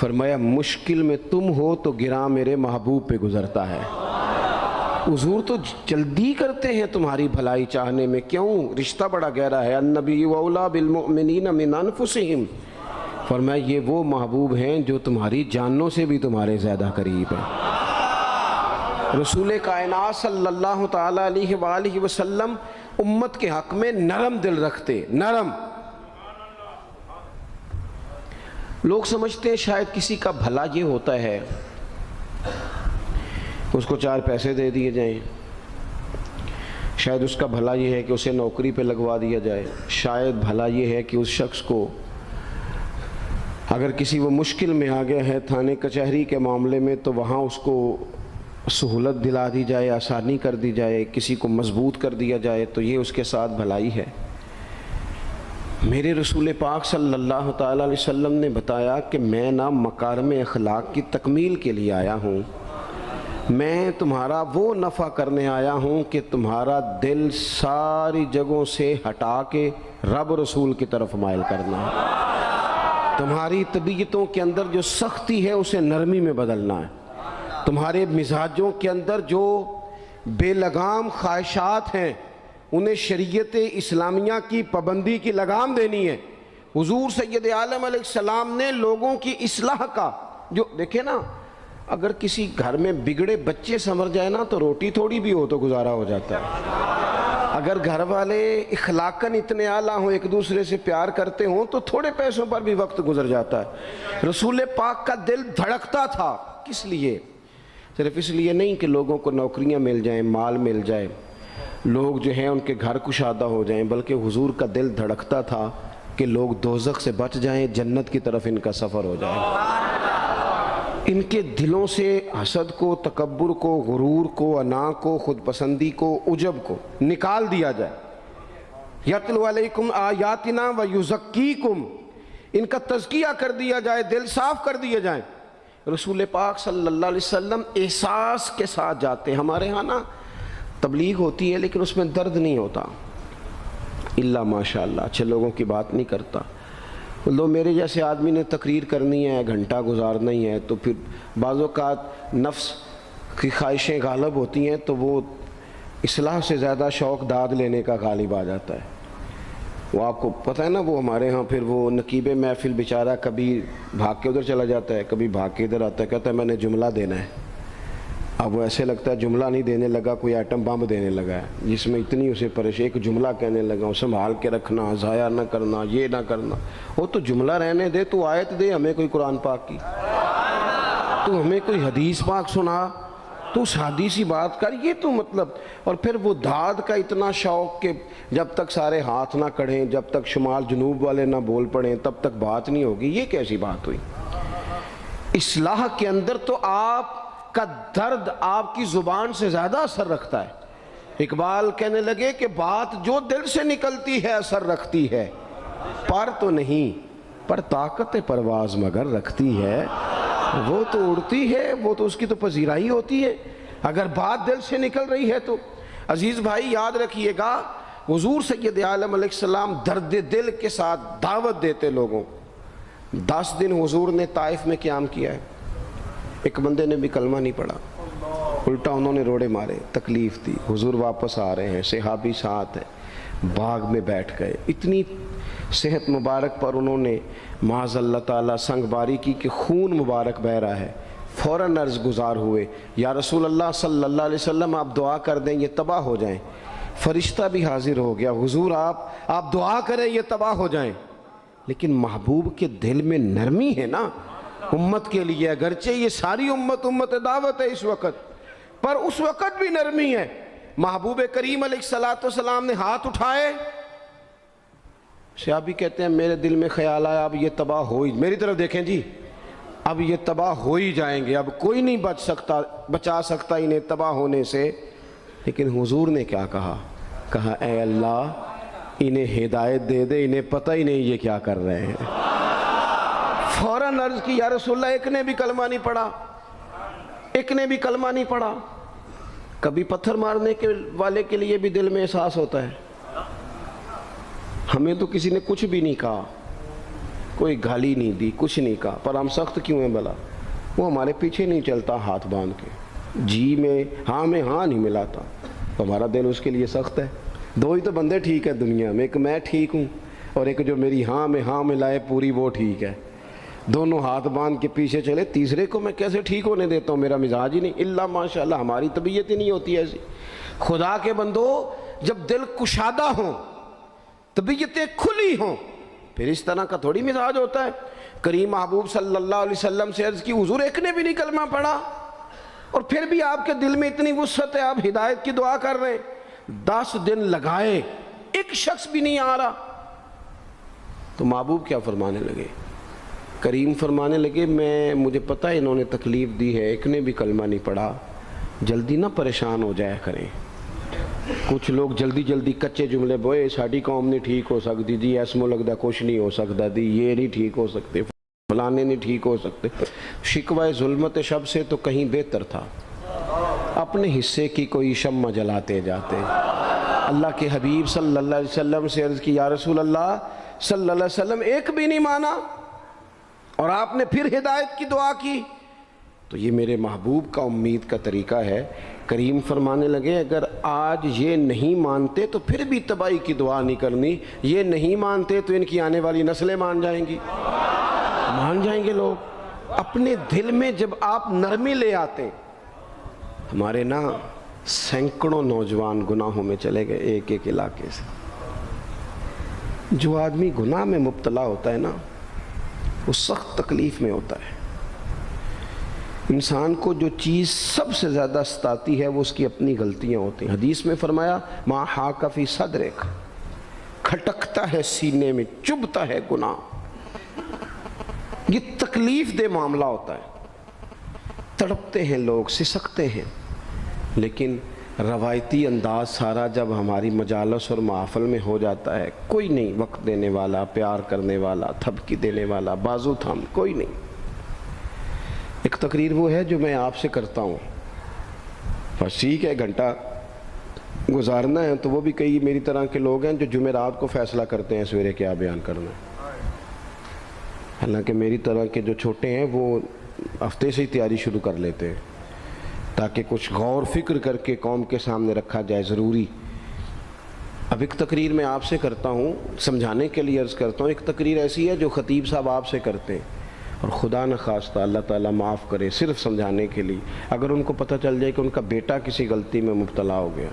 فرمایا مشکل میں تم ہو تو گراں میرے محبوب پہ گزرتا ہے۔ حضور تو جلدی کرتے ہیں تمہاری بھلائی چاہنے میں، کیوں؟ رشتہ بڑا گہرا ہے۔ النبی اولیٰ بالمؤمنین من انفسہم، فرمایا یہ وہ محبوب ہیں جو تمہاری جانوں سے بھی تمہارے زیادہ قریب ہیں۔ رسول کائنات صلی اللہ تعالیٰ علیہ وآلہ وسلم امت کے حق میں نرم دل رکھتے، نرم۔ لوگ سمجھتے ہیں شاید کسی کا بھلا یہ ہوتا ہے اس کو 4 پیسے دے دیے جائیں، شاید اس کا بھلا یہ ہے کہ اسے نوکری پہ لگوا دیا جائے، شاید بھلا یہ ہے کہ اس شخص کو اگر کسی وہ مشکل میں آ گیا ہے تھانے کچہری کے معاملے میں تو وہاں اس کو سہولت دلا دی جائے، آسانی کر دی جائے، کسی کو مضبوط کر دیا جائے، تو یہ اس کے ساتھ بھلائی ہے۔ میرے رسول پاک صلی اللہ تعالیٰ علیہ وسلم نے بتایا کہ میں نہ مکارم اخلاق کی تکمیل کے لیے آیا ہوں، میں تمہارا وہ نفع کرنے آیا ہوں کہ تمہارا دل ساری جگہوں سے ہٹا کے رب رسول کی طرف مائل کرنا ہے، تمہاری طبیعتوں کے اندر جو سختی ہے اسے نرمی میں بدلنا ہے، تمہارے مزاجوں کے اندر جو بے لگام خواہشات ہیں انہیں شریعت اسلامیہ کی پابندی کی لگام دینی ہے۔ حضور سید عالم علیہ السلام نے لوگوں کی اصلاح کا جو دیکھیں نا، اگر کسی گھر میں بگڑے بچے سنور جائے نا تو روٹی تھوڑی بھی ہو تو گزارا ہو جاتا ہے، اگر گھر والے اخلاقاً اتنے اعلیٰ ہوں، ایک دوسرے سے پیار کرتے ہوں تو تھوڑے پیسوں پر بھی وقت گزر جاتا ہے۔ رسول پاک کا دل دھڑکتا تھا، کس لیے؟ صرف اس لیے نہیں کہ لوگوں کو نوکریاں مل جائیں، مال مل جائے، لوگ جو ہیں ان کے گھر کشادہ ہو جائیں، بلکہ حضور کا دل دھڑکتا تھا کہ لوگ دوزخ سے بچ جائیں، جنت کی طرف ان کا سفر ہو جائے، ان کے دلوں سے حسد کو، تکبر کو، غرور کو، انا کو، خود پسندی کو، عجب کو نکال دیا جائے۔ یتلو علیکم آیاتنا ویزکیکم، ان کا تزکیہ کر دیا جائے، دل صاف کر دیے جائیں۔ رسول پاک صلی اللہ علیہ وسلم احساس کے ساتھ جاتے ہیں۔ ہمارے ہاں نا تبلیغ ہوتی ہے لیکن اس میں درد نہیں ہوتا، الا ماشاء اللہ، اچھے لوگوں کی بات نہیں کرتا۔ لو میرے جیسے آدمی نے تقریر کرنی ہے، گھنٹہ گزارنا ہی ہے، تو پھر بعض اوقات نفس کی خواہشیں غالب ہوتی ہیں تو وہ اصلاح سے زیادہ شوق داد لینے کا غالب آ جاتا ہے۔ وہ آپ کو پتہ ہے نا، وہ ہمارے ہاں پھر وہ نقیب محفل بیچارہ کبھی بھاگ کے ادھر چلا جاتا ہے، کبھی بھاگ کے ادھر آتا ہے، کہتا ہے میں نے جملہ دینا ہے۔ اب وہ ایسے لگتا ہے جملہ نہیں دینے لگا، کوئی ایٹم بم دینے لگا ہے، جس میں اتنی اسے پریشانی، ایک جملہ کہنے لگا ہوں، سنبھال کے رکھنا، ضائع نہ کرنا، یہ نہ کرنا۔ وہ تو جملہ رہنے دے، تو آیت دے ہمیں کوئی قرآن پاک کی، تو ہمیں کوئی حدیث پاک سنا، تو اس حدیثی بات کر، یہ تو مطلب۔ اور پھر وہ داد کا اتنا شوق کہ جب تک سارے ہاتھ نہ کڑھیں، جب تک شمال جنوب والے نہ بول پڑیں تب تک بات نہیں ہوگی۔ یہ کیسی بات ہوئی؟ اصلاح کے اندر تو آپ کا درد آپ کی زبان سے زیادہ اثر رکھتا ہے۔ اقبال کہنے لگے کہ بات جو دل سے نکلتی ہے اثر رکھتی ہے، پر تو نہیں، پر طاقت پرواز مگر رکھتی ہے۔ وہ تو اڑتی ہے، وہ تو اس کی تو پذیرائی ہوتی ہے، اگر بات دل سے نکل رہی ہے تو۔ عزیز بھائی یاد رکھیے گا، حضور سید عالم علیہ السلام درد دل کے ساتھ دعوت دیتے لوگوں۔ 10 دن حضور نے طائف میں قیام کیا ہے، ایک بندے نے بھی کلمہ نہیں پڑھا، الٹا انہوں نے روڑے مارے، تکلیف دی۔ حضور واپس آ رہے ہیں، صحابی ساتھ ہے، باغ میں بیٹھ گئے، اتنی صحت مبارک پر انہوں نے معاذ اللہ تعالیٰ سنگ باری کی کہ خون مبارک بہہ رہا ہے، فوراً عرض گزار ہوئے، یا رسول اللہ صلی اللہ علیہ وسلم آپ دعا کر دیں یہ تباہ ہو جائیں۔ فرشتہ بھی حاضر ہو گیا، حضور آپ دعا کریں یہ تباہ ہو جائیں۔ لیکن محبوب کے دل میں نرمی ہے نا امت کے لیے، اگرچہ یہ ساری امت دعوت ہے اس وقت، پر اس وقت بھی نرمی ہے۔ محبوب کریم علیہ السلام نے ہاتھ اٹھائے، صحابی کہتے ہیں میرے دل میں خیال آیا اب یہ تباہ ہو ہی، میری طرف دیکھیں جی، اب یہ تباہ ہو ہی جائیں گے، اب کوئی نہیں بچا سکتا انہیں تباہ ہونے سے۔ لیکن حضور نے کیا کہا اے اللہ انہیں ہدایت دے دے، انہیں پتہ ہی نہیں یہ کیا کر رہے ہیں۔ فوراً عرض کی یا رسول اللہ ایک نے بھی کلمہ نہیں پڑھا، ایک نے بھی کلمہ نہیں پڑھا۔ کبھی پتھر مارنے کے والے کے لیے بھی دل میں احساس ہوتا ہے، ہمیں تو کسی نے کچھ بھی نہیں کہا، کوئی گالی نہیں دی، کچھ نہیں کہا، پر ہم سخت کیوں ہیں بھلا؟ وہ ہمارے پیچھے نہیں چلتا ہاتھ باندھ کے، جی میں ہاں نہیں ملاتا، تو ہمارا دل اس کے لیے سخت ہے۔ دو ہی تو بندے ٹھیک ہے دنیا میں، ایک میں ٹھیک ہوں اور ایک جو میری ہاں میں ہاں ملائے پوری، وہ ٹھیک ہے۔ دونوں ہاتھ باندھ کے پیچھے چلے، تیسرے کو میں کیسے ٹھیک ہونے دیتا ہوں؟ میرا مزاج ہی نہیں، اللہ ماشاء اللہ ہماری طبیعت ہی نہیں ہوتی ایسی۔ خدا کے بندو، جب دل کشادہ ہوں، طبیعتیں کھلی ہوں، پھر اس طرح کا تھوڑی مزاج ہوتا ہے۔ کریم محبوب صلی اللہ علیہ وسلم سے عرض کی، حضور ایک نے بھی نہیں کلمہ پڑھا اور پھر بھی آپ کے دل میں اتنی وسعت ہے، آپ ہدایت کی دعا کر رہے ہیں، 10 دن لگائے ایک شخص بھی نہیں آ رہا۔ تو محبوب کیا فرمانے لگے؟ کریم فرمانے لگے، مجھے پتہ ہے انہوں نے تکلیف دی ہے، ایک نے بھی کلمہ نہیں پڑھا، جلدی نہ پریشان ہو جایا کریں۔ کچھ لوگ جلدی کچے جملے بوئے، ساڑی قوم نہیں ٹھیک ہو سکتی دی، ایسمو لگتا کچھ نہیں ہو سکتا دی، یہ نہیں ٹھیک ہو سکتے، فلانے نہیں ٹھیک ہو سکتے۔ شکوہ ظلمت شب سے تو کہیں بہتر تھا، اپنے حصے کی کوئی شمع جلاتے جاتے۔ اللہ کے حبیب صلی اللہ علیہ وسلم سے عرض کی، یا رسول اللہ صلی اللہ علیہ وسلم ایک بھی نہیں مانا اور آپ نے پھر ہدایت کی دعا کی۔ تو یہ میرے محبوب کا امید کا طریقہ ہے۔ کریم فرمانے لگے، اگر آج یہ نہیں مانتے تو پھر بھی تباہی کی دعا نہیں کرنی، یہ نہیں مانتے تو ان کی آنے والی نسلیں مان جائیں گی، مان جائیں گے لوگ۔ اپنے دل میں جب آپ نرمی لے آتے، ہمارے نا سینکڑوں نوجوان گناہوں میں چلے گئے ایک ایک علاقے سے۔ جو آدمی گناہ میں مبتلا ہوتا ہے نا، وہ سخت تکلیف میں ہوتا ہے۔ انسان کو جو چیز سب سے زیادہ ستاتی ہے وہ اس کی اپنی غلطیاں ہوتی ہیں۔ حدیث میں فرمایا، ما حاک فی صدرک، کھٹکتا ہے سینے میں، چبھتا ہے گناہ۔ یہ تکلیف دہ معاملہ ہوتا ہے، تڑپتے ہیں لوگ، سسکتے ہیں، لیکن روایتی انداز سارا جب ہماری مجالس اور محافل میں ہو جاتا ہے، کوئی نہیں وقت دینے والا، پیار کرنے والا، تھپکی دینے والا، بازو تھام، کوئی نہیں۔ ایک تقریر وہ ہے جو میں آپ سے کرتا ہوں، بس ٹھیک ہے گھنٹہ گزارنا ہے، تو وہ بھی کئی میری طرح کے لوگ ہیں جو جمعرات کو فیصلہ کرتے ہیں سویرے کیا بیان کرنا ہے۔ حالانکہ میری طرح کے جو چھوٹے ہیں وہ ہفتے سے ہی تیاری شروع کر لیتے ہیں تاکہ کچھ غور فکر کر کے قوم کے سامنے رکھا جائے، ضروری۔ اب ایک تقریر میں آپ سے کرتا ہوں، سمجھانے کے لیے عرض کرتا ہوں، ایک تقریر ایسی ہے جو خطیب صاحب آپ سے کرتے ہیں، اور خدا نہ خواستہ اللہ تعالیٰ معاف کرے، صرف سمجھانے کے لیے، اگر ان کو پتہ چل جائے کہ ان کا بیٹا کسی غلطی میں مبتلا ہو گیا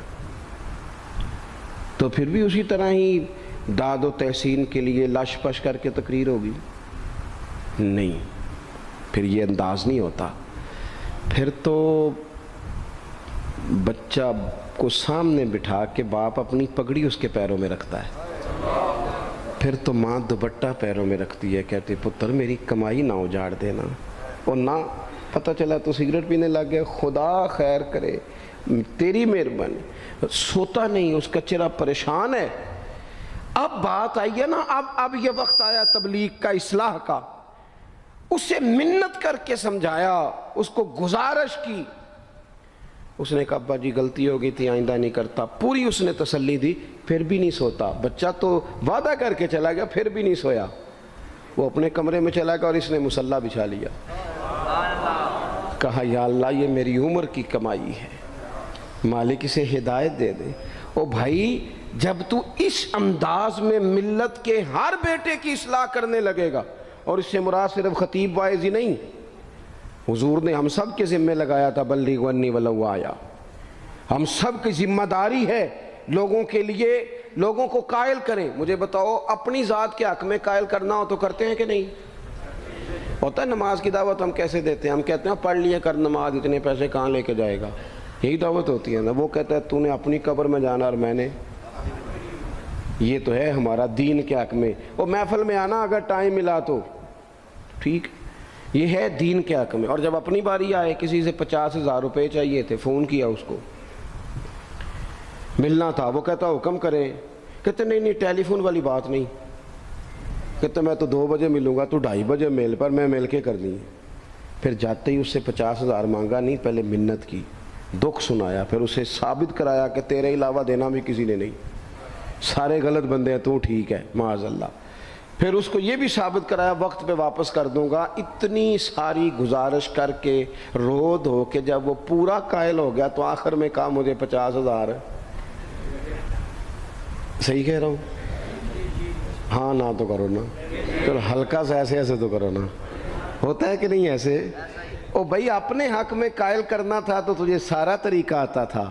تو پھر بھی اسی طرح ہی داد و تحسین کے لیے لش پش کر کے تقریر ہوگی؟ نہیں، پھر یہ انداز نہیں ہوتا۔ پھر تو بچہ کو سامنے بٹھا کے باپ اپنی پگڑی اس کے پیروں میں رکھتا ہے، پھر تو ماں دوپٹہ پیروں میں رکھتی ہے، کہتی پتر میری کمائی نہ اجاڑ دینا، اور نہ پتہ چلا تو سگریٹ پینے لگ گیا، خدا خیر کرے، تیری مہربانی۔ سوتا نہیں، اس کا چہرہ پریشان ہے۔ اب بات آئی ہے نا، اب یہ وقت آیا تبلیغ کا، اصلاح کا۔ اسے منت کر کے سمجھایا، اس کو گزارش کی، اس نے کہا ابا جی غلطی ہو گئی تھی، آئندہ نہیں کرتا، پوری اس نے تسلی دی، پھر بھی نہیں سوتا۔ بچہ تو وعدہ کر کے چلا گیا، پھر بھی نہیں سویا، وہ اپنے کمرے میں چلا گیا اور اس نے مصلی بچھا لیا۔ کہا یا اللہ یہ میری عمر کی کمائی ہے، مالک اسے ہدایت دے دے۔ او بھائی جب تو اس انداز میں ملت کے ہر بیٹے کی اصلاح کرنے لگے گا، اور اس سے مراد صرف خطیب واعظ ہی نہیں، حضور نے ہم سب کے ذمہ لگایا تھا، بلغ عنی ولو آیا، ہم سب کی ذمہ داری ہے لوگوں کے لیے، لوگوں کو قائل کریں۔ مجھے بتاؤ اپنی ذات کے حق میں قائل کرنا ہو تو کرتے ہیں کہ نہیں؟ ہوتا ہے نماز کی دعوت ہم کیسے دیتے ہیں؟ ہم کہتے ہیں پڑھ لیے کر نماز، اتنے پیسے کہاں لے کے جائے گا، یہی دعوت ہوتی ہے نا۔ وہ کہتا ہے تو نے اپنی قبر میں جانا اور میں نے، یہ تو ہے ہمارا دین کے حق میں۔ وہ محفل میں آنا اگر ٹائم ملا تو ٹھیک، یہ ہے دین کے حق میں۔ اور جب اپنی باری آئے، کسی سے 50,000 روپے چاہیے تھے، فون کیا اس کو، ملنا تھا، وہ کہتا حکم کریں، کہتے نہیں ٹیلی فون والی بات نہیں، کہتے میں تو 2 بجے ملوں گا، تو 2:30 بجے میل پر، میں مل کے کر دی۔ پھر جاتے ہی اس سے 50,000 مانگا نہیں، پہلے منت کی، دکھ سنایا، پھر اسے ثابت کرایا کہ تیرے علاوہ دینا بھی کسی نے نہیں، سارے غلط بندے ہیں، تو ٹھیک ہے، معاذ اللہ۔ پھر اس کو یہ بھی ثابت کرایا وقت پہ واپس کر دوں گا. اتنی ساری گزارش کر کے رو دھو کے جب وہ پورا قائل ہو گیا تو آخر میں کہا مجھے 50,000. صحیح کہہ رہا ہوں؟ ہاں نہ تو کرو نا، چلو ہلکا سا ایسے ایسے تو کرو نا. ہوتا ہے کہ نہیں ایسے؟ او بھائی اپنے حق میں قائل کرنا تھا تو تجھے سارا طریقہ آتا تھا،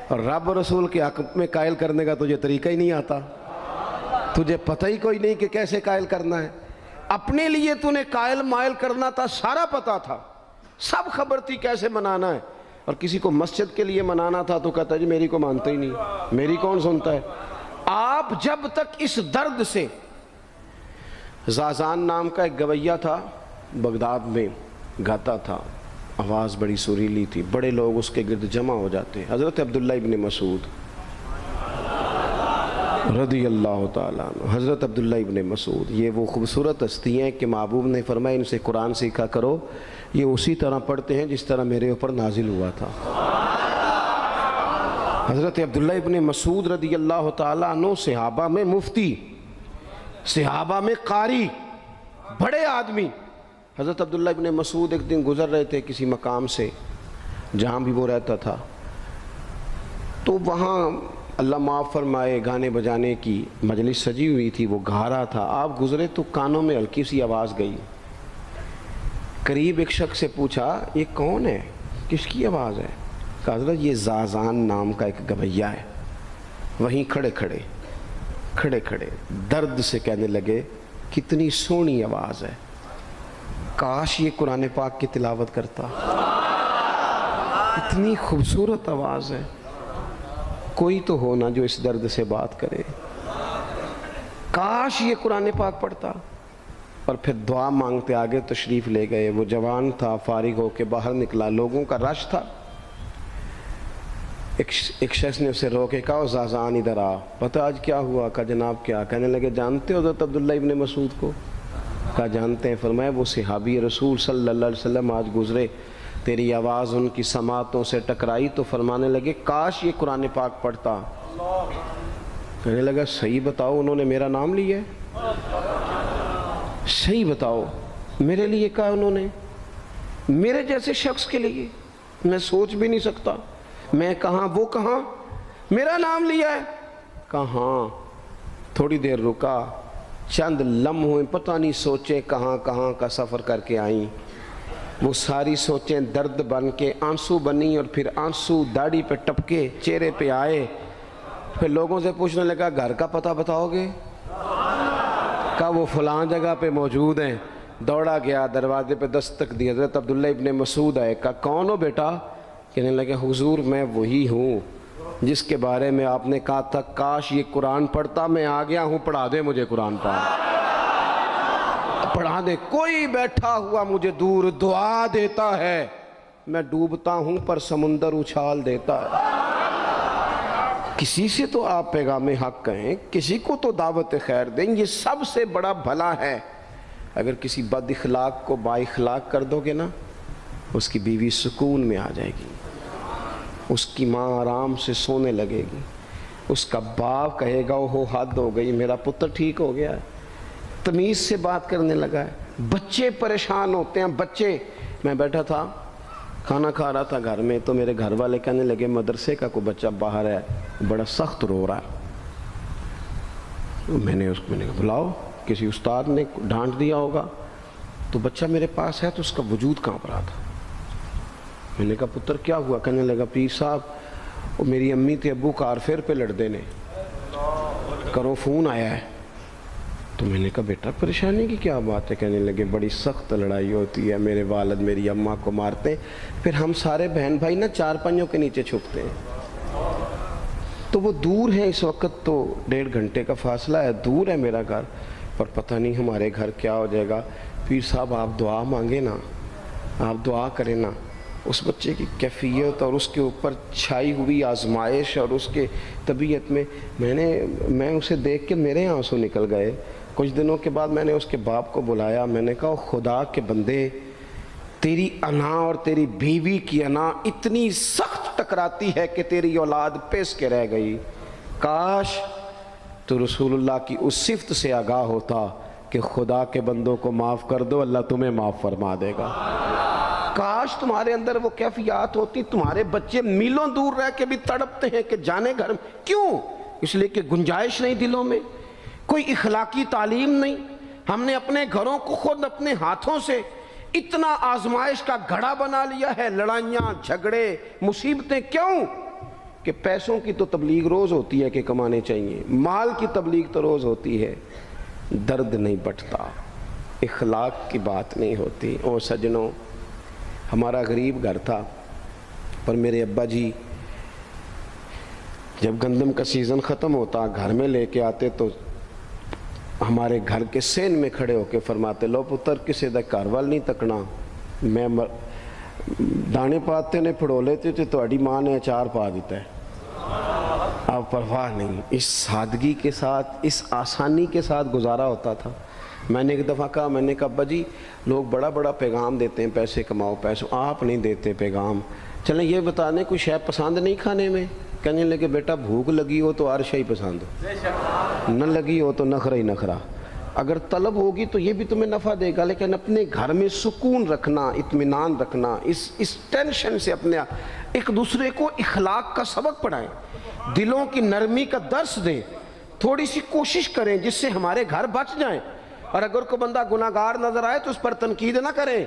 اور رب رسول کے حق میں قائل کرنے کا تجھے طریقہ ہی نہیں آتا. تجھے پتہ ہی کوئی نہیں کہ کیسے قائل کرنا ہے. اپنے لیے تو نے قائل مائل کرنا تھا، سارا پتہ تھا، سب خبر تھی کیسے منانا ہے. اور کسی کو مسجد کے لیے منانا تھا تو کہتا ہے جی میری کو مانتا ہی نہیں، میری کون سنتا ہے. آپ جب تک اس درد سے، زازان نام کا ایک گویہ تھا بغداد میں، گاتا تھا، آواز بڑی سریلی تھی، بڑے لوگ اس کے گرد جمع ہو جاتے. حضرت عبداللہ ابن مسعود رضی اللہ تعالیٰ عنہ، حضرت عبداللہ ابن مسعود، یہ وہ خوبصورت ہستی ہیں کہ محبوب نے فرمایا ان سے قرآن سیکھا کرو، یہ اسی طرح پڑھتے ہیں جس طرح میرے اوپر نازل ہوا تھا. حضرت عبداللہ ابن مسعود رضی اللہ تعالیٰ عنہ صحابہ میں مفتی، صحابہ میں قاری، بڑے آدمی. حضرت عبداللہ ابن مسعود ایک دن گزر رہے تھے کسی مقام سے جہاں بھی وہ رہتا تھا، تو وہاں اللہ معاف فرمائے گانے بجانے کی مجلس سجی ہوئی تھی، وہ گا رہا تھا. آپ گزرے تو کانوں میں ہلکی سی آواز گئی. قریب ایک شخص سے پوچھا یہ کون ہے، کس کی آواز ہے؟ کہا حضرت یہ زازان نام کا ایک گویہ ہے. وہیں کھڑے کھڑے درد سے کہنے لگے کتنی سونی آواز ہے، کاش یہ قرآن پاک کی تلاوت کرتا، اتنی خوبصورت آواز ہے، کوئی تو ہو نا جو اس درد سے بات کرے، کاش یہ قرآن پاک پڑھتا. اور پھر دعا مانگتے آگے تشریف لے گئے. وہ جوان تھا، فارغ ہو کے باہر نکلا، لوگوں کا رش تھا. ایک شخص نے اسے روکے، کہا زازان ادھر آ، پتہ آج کیا ہوا؟ کہا جناب کیا؟ کہنے لگے جانتے ہو حضرت عبداللہ ابن مسعود کو؟ کہا جانتے ہیں. فرمایا وہ صحابی رسول صلی اللہ علیہ وسلم آج گزرے، تیری آواز ان کی سماعتوں سے ٹکرائی تو فرمانے لگے کاش یہ قرآن پاک پڑھتا. کہنے لگا صحیح بتاؤ انہوں نے میرا نام لیا ہے؟ صحیح بتاؤ میرے لیے کہا انہوں نے؟ میرے جیسے شخص کے لیے میں سوچ بھی نہیں سکتا. میں کہاں وہ کہاں، میرا نام لیا ہے. کہاں؟ تھوڑی دیر رکا، چند لمحوں پتہ نہیں سوچیں کہاں کہاں کا سفر کر کے آئیں. وہ ساری سوچیں درد بن کے آنسو بنی، اور پھر آنسو داڑھی پہ ٹپکے چہرے پہ آئے. پھر لوگوں سے پوچھنے لگا گھر کا پتہ بتاؤ گے؟ کہا وہ فلاں جگہ پہ موجود ہیں. دوڑا گیا، دروازے پہ دستک دی، حضرت عبداللہ ابن مسعود آئے. کہا کون ہو بیٹا؟ کہنے لگے حضور میں وہی ہوں جس کے بارے میں آپ نے کہا تھا کاش یہ قرآن پڑھتا. میں آ گیا ہوں، پڑھا دے مجھے قرآن پڑھا دے. کوئی بیٹھا ہوا مجھے دور دعا دیتا ہے، میں ڈوبتا ہوں پر سمندر اچھال دیتا ہے. کسی سے تو آپ پیغام حق کہیں، کسی کو تو دعوت خیر دیں، یہ سب سے بڑا بھلا ہے. اگر کسی بد اخلاق کو با اخلاق کر دو گے نا، اس کی بیوی سکون میں آ جائے گی، اس کی ماں آرام سے سونے لگے گی، اس کا باپ کہے گا وہ حد ہو گئی، میرا پتر ٹھیک ہو گیا ہے، تمیز سے بات کرنے لگا ہے. بچے پریشان ہوتے ہیں. بچے، میں بیٹھا تھا کھانا کھا رہا تھا گھر میں، تو میرے گھر والے کہنے لگے مدرسے کا کوئی بچہ باہر ہے، بڑا سخت رو رہا ہے. میں نے کہا بلاؤ، کسی استاد نے ڈانٹ دیا ہوگا. تو بچہ میرے پاس ہے تو اس کا وجود کانپ رہا تھا. میں نے کہا پتر کیا ہوا؟ کہنے لگا پیر صاحب وہ میری امی تھے ابو کار فیر پہ لڑ دینے، کرو فون آیا ہے. تو میں نے کہا بیٹا پریشانی کی کیا بات ہے؟ کہنے لگے بڑی سخت لڑائی ہوتی ہے، میرے والد میری اماں کو مارتے، پھر ہم سارے بہن بھائی نا چار پنجوں کے نیچے چھپتے ہیں. تو وہ دور ہے، اس وقت تو 1.5 گھنٹے کا فاصلہ ہے، دور ہے میرا گھر، پر پتہ نہیں ہمارے گھر کیا ہو جائے گا. پیر صاحب آپ دعا مانگے نا، آپ دعا کریں نا. اس بچے کی کیفیت اور اس کے اوپر چھائی ہوئی آزمائش اور اس کے طبیعت میں میں اسے دیکھ کے میرے آنسو نکل گئے. کچھ دنوں کے بعد میں نے اس کے باپ کو بلایا. میں نے کہا خدا کے بندے، تیری انا اور تیری بیوی کی انا اتنی سخت ٹکراتی ہے کہ تیری اولاد پیس کے رہ گئی. کاش تو رسول اللہ کی اس صفت سے آگاہ ہوتا کہ خدا کے بندوں کو معاف کر دو، اللہ تمہیں معاف فرما دے گا۔ کاش تمہارے اندر وہ کیفیات ہوتی، تمہارے بچے میلوں دور رہ کے بھی تڑپتے ہیں کہ جانے گھر میں، کیوں؟ اس لیے کہ گنجائش نہیں دلوں میں، کوئی اخلاقی تعلیم نہیں۔ ہم نے اپنے گھروں کو خود اپنے ہاتھوں سے اتنا آزمائش کا گھڑا بنا لیا ہے، لڑائیاں، جھگڑے، مصیبتیں، کیوں؟ کہ پیسوں کی تو تبلیغ روز ہوتی ہے کہ کمانے چاہیے، مال کی تبلیغ تو روز ہوتی ہے، درد نہیں بٹتا، اخلاق کی بات نہیں ہوتی۔ او سجنوں، ہمارا غریب گھر تھا، پر میرے ابا جی جب گندم کا سیزن ختم ہوتا گھر میں لے کے آتے تو ہمارے گھر کے سین میں کھڑے ہو کے فرماتے، لو پتر کسے دا گھر وال نہیں تکنا، میں دانے پاتے نے پھڑو لیتے تھے، تہاڈی ماں نے اچار پا دیتا ہے، اب پرواہ نہیں۔ اس سادگی کے ساتھ، اس آسانی کے ساتھ گزارا ہوتا تھا۔ میں نے ایک دفعہ کہا، میں نے کہا ابا جی لوگ بڑا بڑا پیغام دیتے ہیں، پیسے کماؤ پیسوں، آپ نہیں دیتے پیغام، چلیں یہ بتانے کوئی شے پسند نہیں کھانے میں؟ کہنے لگے بیٹا بھوک لگی ہو تو ہر شے پسند ہو، نہ لگی ہو تو نخرا ہی نخرا، اگر طلب ہوگی تو یہ بھی تمہیں نفع دے گا، لیکن اپنے گھر میں سکون رکھنا، اطمینان رکھنا، اس ٹینشن سے اپنے ایک دوسرے کو اخلاق کا سبق پڑھائیں، دلوں کی نرمی کا درس دیں، تھوڑی سی کوشش کریں جس سے ہمارے گھر بچ جائیں، اور اگر کوئی بندہ گناہگار نظر آئے تو اس پر تنقید نہ کریں،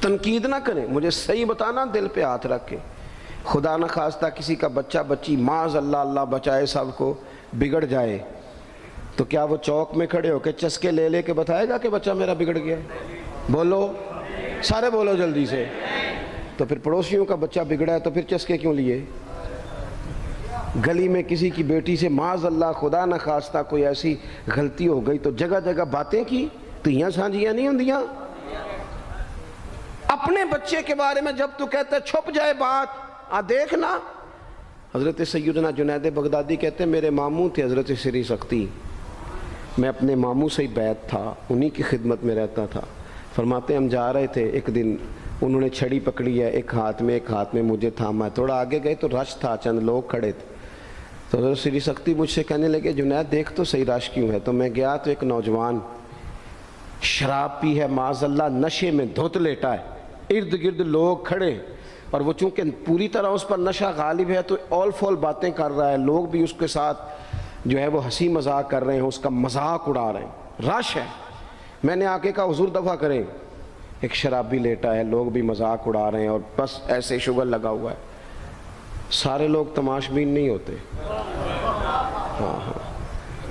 تنقید نہ کریں، مجھے صحیح بتانا، دل پہ ہاتھ رکھ کے۔ خدا نہ خواستہ کسی کا بچہ بچی معاذ اللہ، اللہ بچائے سب کو، بگڑ جائے تو کیا وہ چوک میں کھڑے ہو کے چسکے لے لے کے بتائے گا کہ بچہ میرا بگڑ گیا؟ بولو سارے، بولو جلدی سے۔ تو پھر پڑوسیوں کا بچہ بگڑا ہے تو پھر چسکے کیوں لیے؟ گلی میں کسی کی بیٹی سے معاذ اللہ خدا نہ خواستہ کوئی ایسی غلطی ہو گئی تو جگہ جگہ باتیں کی، تیاں سانجیاں نہیں ہوندیاں؟ اپنے بچے کے بارے میں جب تو کہتا ہے چھپ جائے بات، دیکھنا۔ حضرت سیدنا جنید بغدادی کہتے ہیں میرے ماموں تھے حضرت سری سختی، میں اپنے ماموں سے ہی بیعت تھا، انہی کی خدمت میں رہتا تھا۔ فرماتے ہم جا رہے تھے، ایک دن انہوں نے چھڑی پکڑی ہے، ایک ہاتھ میں مجھے تھاما، تھوڑا آگے گئے تو رش تھا، چند لوگ کھڑے تھے، تو حضرت سری سختی مجھ سے کہنے لگے جنید دیکھ تو صحیح رش کیوں ہے؟ تو میں گیا تو ایک نوجوان شراب پی ہے، معاذ اللہ نشے میں دھت لیٹا ہے، ارد گرد لوگ کھڑے، اور وہ چونکہ پوری طرح اس پر نشہ غالب ہے تو اول فول باتیں کر رہا ہے، لوگ بھی اس کے ساتھ جو ہے وہ ہنسی مذاق کر رہے ہیں، اس کا مذاق اڑا رہے ہیں، رش ہے۔ میں نے آ کے کہا حضور دفع کریں، ایک شرابی لیٹا ہے، لوگ بھی مذاق اڑا رہے ہیں اور بس ایسے شوگر لگا ہوا ہے۔ سارے لوگ تماش بین نہیں ہوتے، ہاں۔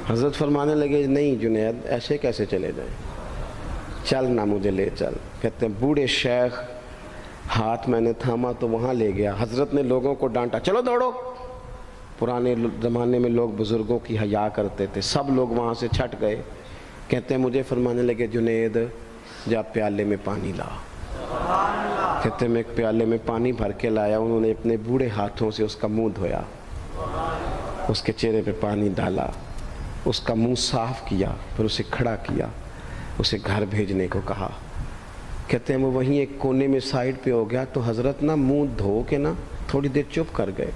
حضرت فرمانے لگے نہیں جنید ایسے کیسے چلے جائیں، چل نہ مجھے لے چل۔ کہتے ہیں بوڑھے شیخ، ہاتھ میں نے تھاما تو وہاں لے گیا، حضرت نے لوگوں کو ڈانٹا چلو دوڑو۔ پرانے زمانے میں لوگ بزرگوں کی حیا کرتے تھے، سب لوگ وہاں سے چھٹ گئے۔ کہتے ہیں مجھے فرمانے لگے جنید جا پیالے میں پانی لا۔ کہتے ہیں میں ایک پیالے میں پانی بھر کے لایا، انہوں نے اپنے بوڑھے ہاتھوں سے اس کا منہ دھویا، اس کے چہرے پہ پانی ڈالا، اس کا منہ صاف کیا، پھر اسے کھڑا کیا، اسے گھر بھیجنے کو کہا۔ کہتے ہیں وہ وہیں ایک کونے میں سائیڈ پہ ہو گیا تو حضرت نا منہ دھو کے نا تھوڑی دیر چپ کر گئے،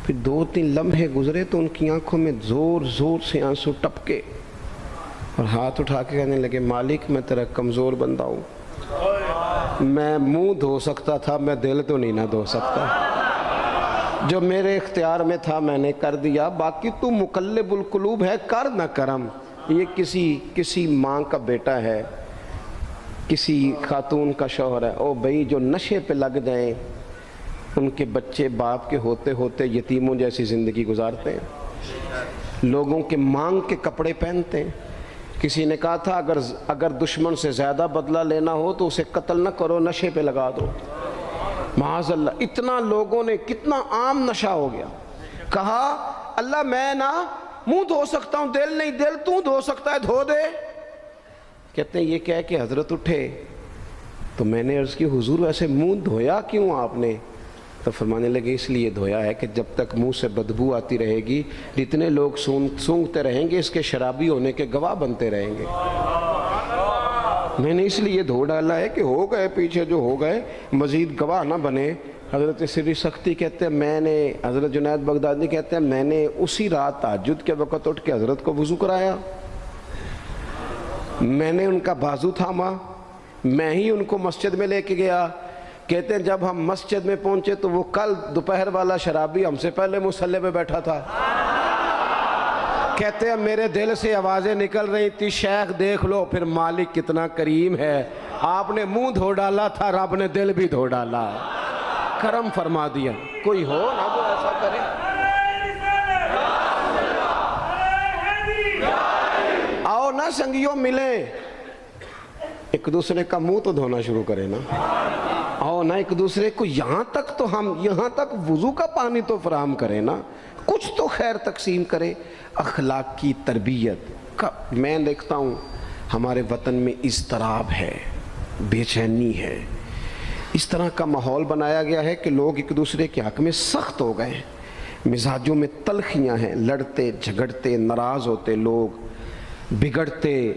پھر 2-3 لمحے گزرے تو ان کی آنکھوں میں زور زور سے آنسو ٹپکے اور ہاتھ اٹھا کے کہنے لگے مالک میں تیرا کمزور بندہ ہوں، میں منہ دھو سکتا تھا، میں دل تو نہیں نہ دھو سکتا، جو میرے اختیار میں تھا میں نے کر دیا، باقی تو مقلب القلوب ہے، کر نہ کرم۔ یہ کسی ماں کا بیٹا ہے، کسی خاتون کا شوہر ہے، او بھائی جو نشے پہ لگ جائیں ان کے بچے باپ کے ہوتے ہوتے یتیموں جیسی زندگی گزارتے ہیں، لوگوں کے مانگ کے کپڑے پہنتے ہیں۔ کسی نے کہا تھا اگر دشمن سے زیادہ بدلہ لینا ہو تو اسے قتل نہ کرو، نشے پہ لگا دو۔ معاذ اللہ، اتنا لوگوں نے، کتنا عام نشہ ہو گیا۔ کہا اللہ میں نا منہ دھو سکتا ہوں، دل نہیں، دل تو دھو سکتا ہے، دھو دے۔ کہتے ہیں یہ کہہ کہ حضرت اٹھے تو میں نے عرض کی حضور ویسے منہ دھویا کیوں آپ نے؟ تو فرمانے لگے اس لیے دھویا ہے کہ جب تک منہ سے بدبو آتی رہے گی جتنے لوگ سونگتے رہیں گے اس کے شرابی ہونے کے گواہ بنتے رہیں گے۔ میں نے اس لیے دھو ڈالا ہے کہ ہو گئے پیچھے جو ہو گئے، مزید گواہ نہ بنے حضرت سری سختی کہتے ہیں میں نے، حضرت جنید بغدادی کہتے ہیں میں نے اسی رات تہجد کے وقت اٹھ کے حضرت کو وضو کرایا، میں نے ان کا بازو تھاما، میں ہی ان کو مسجد میں لے کے گیا۔ کہتے ہیں جب ہم مسجد میں پہنچے تو وہ کل دوپہر والا شرابی ہم سے پہلے مصلی پہ بیٹھا تھا۔ کہتے ہیں میرے دل سے آوازیں نکل رہی تھی، شیخ دیکھ لو پھر مالک کتنا کریم ہے، آپ نے منہ دھو ڈالا تھا، رب نے دل بھی دھو ڈالا، کرم فرما دیا۔ کوئی ہو نا جو ایسا کرے؟ آؤ نا سنگیوں ملیں، ایک دوسرے کا منہ تو دھونا شروع کرے نا، آؤ نا ایک دوسرے کو یہاں تک تو ہم یہاں تک وضو کا پانی تو فراہم کریں نا، کچھ تو خیر تقسیم کرے۔ اخلاق کی تربیت کا میں دیکھتا ہوں ہمارے وطن میں اضطراب ہے، بے چینی ہے، اس طرح کا ماحول بنایا گیا ہے کہ لوگ ایک دوسرے کے حق میں سخت ہو گئے ہیں، مزاجوں میں تلخیاں ہیں، لڑتے جھگڑتے ناراض ہوتے لوگ، بگڑتے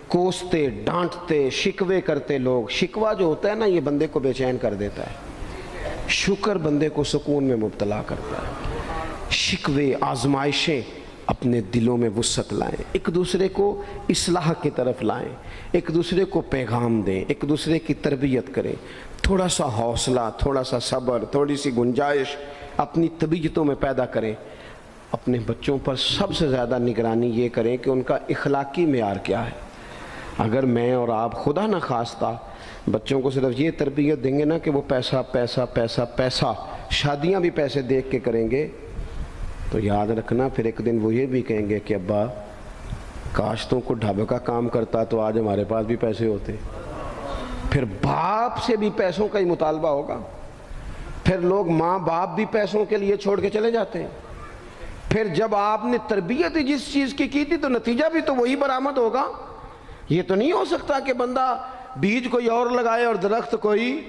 کوستے ڈانٹتے شکوے کرتے لوگ۔ شکوہ جو ہوتا ہے نا یہ بندے کو بے چین کر دیتا ہے، شکر بندے کو سکون میں مبتلا کرتا ہے۔ شکوے آزمائشیں اپنے دلوں میں وسعت لائیں، ایک دوسرے کو اصلاح کی طرف لائیں، ایک دوسرے کو پیغام دیں، ایک دوسرے کی تربیت کریں، تھوڑا سا حوصلہ، تھوڑا سا صبر، تھوڑی سی گنجائش اپنی طبیعتوں میں پیدا کریں۔ اپنے بچوں پر سب سے زیادہ نگرانی یہ کریں کہ ان کا اخلاقی معیار کیا ہے۔ اگر میں اور آپ خدا نہ خواستہ بچوں کو صرف یہ تربیت دیں گے نا کہ وہ پیسہ پیسہ پیسہ پیسہ، شادیاں بھی پیسے دیکھ کے کریں گے، تو یاد رکھنا پھر ایک دن وہ یہ بھی کہیں گے کہ ابا کاش تم کو ڈھابے کا کام کرتا تو آج ہمارے پاس بھی پیسے ہوتے۔ پھر باپ سے بھی پیسوں کا ہی مطالبہ ہوگا، پھر لوگ ماں باپ بھی پیسوں کے لیے چھوڑ کے چلے جاتے ہیں۔ پھر جب آپ نے تربیت ہی جس چیز کی تھی تو نتیجہ بھی تو وہی برآمد ہوگا۔ یہ تو نہیں ہو سکتا کہ بندہ بیج کوئی اور لگائے اور درخت کوئی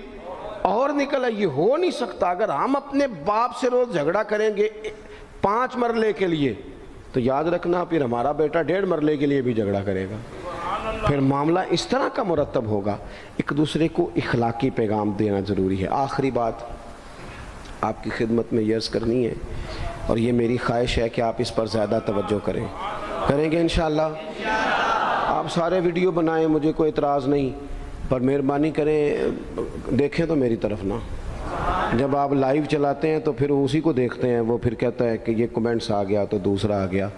اور نکلے، یہ ہو نہیں سکتا۔ اگر ہم اپنے باپ سے روز جھگڑا کریں گے 5 مرلے کے لیے تو یاد رکھنا پھر ہمارا بیٹا 1.5 مرلے کے لیے بھی جھگڑا کرے گا، پھر معاملہ اس طرح کا مرتب ہوگا۔ ایک دوسرے کو اخلاقی پیغام دینا ضروری ہے۔ آخری بات آپ کی خدمت میں عرض کرنی ہے، اور یہ میری خواہش ہے کہ آپ اس پر زیادہ توجہ کریں گے انشاءاللہ۔ آپ سارے ویڈیو بنائیں، مجھے کوئی اعتراض نہیں، پر مہربانی کریں دیکھیں تو میری طرف نہ۔ جب آپ لائیو چلاتے ہیں تو پھر اسی کو دیکھتے ہیں، وہ پھر کہتا ہے کہ یہ کمنٹس آ گیا تو دوسرا آ گیا۔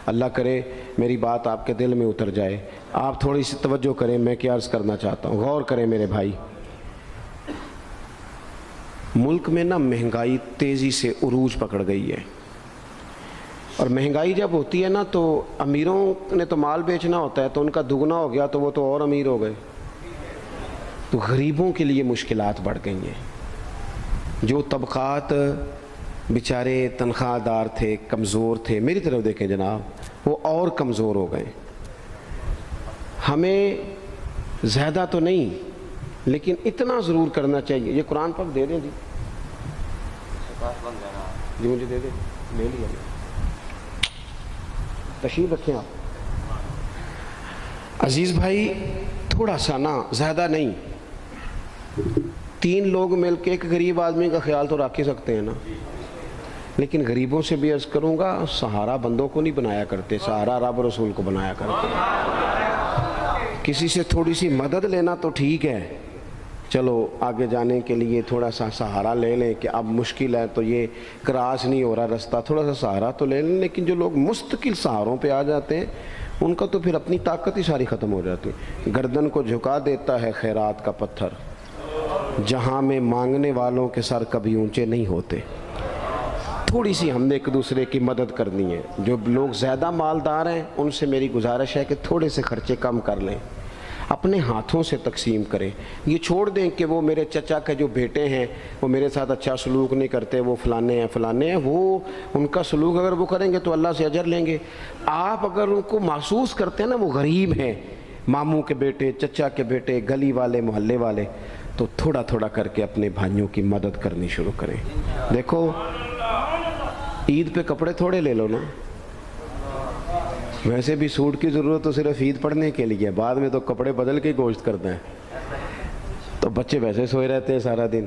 اللہ کرے میری بات آپ کے دل میں اتر جائے، آپ تھوڑی سی توجہ کریں۔ میں کیا عرض کرنا چاہتا ہوں، غور کریں میرے بھائی۔ ملک میں نا مہنگائی تیزی سے عروج پکڑ گئی ہے، اور مہنگائی جب ہوتی ہے نا تو امیروں نے تو مال بیچنا ہوتا ہے تو ان کا دگنا ہو گیا تو وہ تو اور امیر ہو گئے، تو غریبوں کے لیے مشکلات بڑھ گئی ہیں۔ جو طبقات بیچارے تنخواہ دار تھے، کمزور تھے، میری طرف دیکھیں جناب، وہ اور کمزور ہو گئے۔ ہمیں زیادہ تو نہیں لیکن اتنا ضرور کرنا چاہیے۔ یہ قرآن پاک دے دیں جی، جی مجھے دے دیں، لے لیا تشریف رکھیں آپ۔ عزیز بھائی تھوڑا سا نا، زیادہ نہیں، 3 لوگ مل کے ایک غریب آدمی کا خیال تو رکھ ہی سکتے ہیں نا، لیکن غریبوں سے بھی عرض کروں گا سہارا بندوں کو نہیں بنایا کرتے، سہارا رب رسول کو بنایا کرتے۔ کسی سے تھوڑی سی مدد لینا تو ٹھیک ہے، چلو آگے جانے کے لیے تھوڑا سا سہارا لے لیں کہ اب مشکل ہے تو یہ کراس نہیں ہو رہا رستہ، تھوڑا سا سہارا تو لے لیں۔ لیکن جو لوگ مستقل سہاروں پہ آ جاتے ہیں ان کا تو پھر اپنی طاقت ہی ساری ختم ہو جاتی ہے۔ گردن کو جھکا دیتا ہے خیرات کا پتھر، جہاں میں مانگنے والوں کے سر کبھی اونچے نہیں ہوتے۔ تھوڑی سی ہم نے ایک دوسرے کی مدد کرنی ہے۔ جو لوگ زیادہ مالدار ہیں ان سے میری گزارش ہے کہ تھوڑے سے خرچے کم کر لیں، اپنے ہاتھوں سے تقسیم کریں۔ یہ چھوڑ دیں کہ وہ میرے چچا کے جو بیٹے ہیں وہ میرے ساتھ اچھا سلوک نہیں کرتے، وہ فلانے ہیں، وہ ان کا سلوک اگر وہ کریں گے تو اللہ سے اجر لیں گے۔ آپ اگر ان کو محسوس کرتے ہیں نا وہ غریب ہیں، ماموں کے بیٹے، چچا کے بیٹے، گلی والے، محلے والے، تو تھوڑا تھوڑا کر کے اپنے بھائیوں کی مدد کرنی شروع کریں۔ دیکھو عید پہ کپڑے تھوڑے لے لو نا، ویسے بھی سوٹ کی ضرورت تو صرف عید پڑھنے کے لیے، بعد میں تو کپڑے بدل کے گوشت کرتے ہیں، تو بچے ویسے سوئے رہتے ہیں سارا دن۔